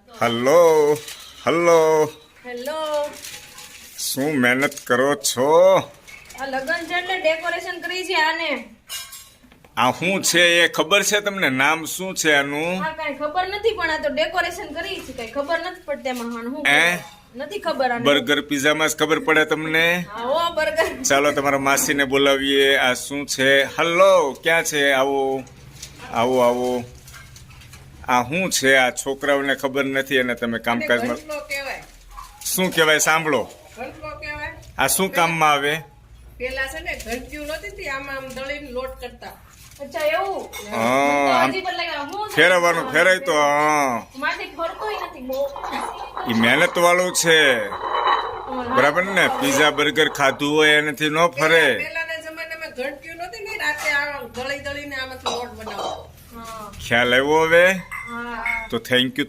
Hello hello hello. શું મહેનત કરો છો? આ લગન છે એટલે ડેકોરેશન કરી છે આને. આ શું છે એ ખબર છે તમને? નામ શું છે આનું? હા કઈ ખબર નથી પણ આ તો ડેકોરેશન કરી છે કઈ ખબર નથી પડતી એમાં હાણ હું નથી ખબર આને. બર્ગર પીઝામાં જ ખબર પડે તમને? હા ઓ બર્ગર. ચાલો તમારા માસીને બોલાવીએ. આ શું છે? હલો, ક્યાં છે? આવો આવો આવો. આ શું છે? આ છોકરાઓને ખબર નથી અને તમે કામકાજમાં શું કહેવાય? સાંભળો, આ શું કામમાં આવે? પેલા છે ને ઘંટિયું નહોતી તી, આમાં આમ દળીને લોટ કરતા. અચ્છા એવું. હા, આમ હજી પણ લાગે હું ફેરવવાનું ફેરાય તો હા માથી ફરતોય નથી બહુ. ઈ મહેનત વાળું છે, બરાબર ને? પીઝા બર્ગર ખાધું હોય એનાથી ન ફરે. પેલાના જમાનામાં ઘંટિયું નહોતી ને, રાતે આ દળીને આમાંથી લોટ બનાવતા. હા ખ્યાલ આવ્યો હવે? હા. તો થેન્ક યુ.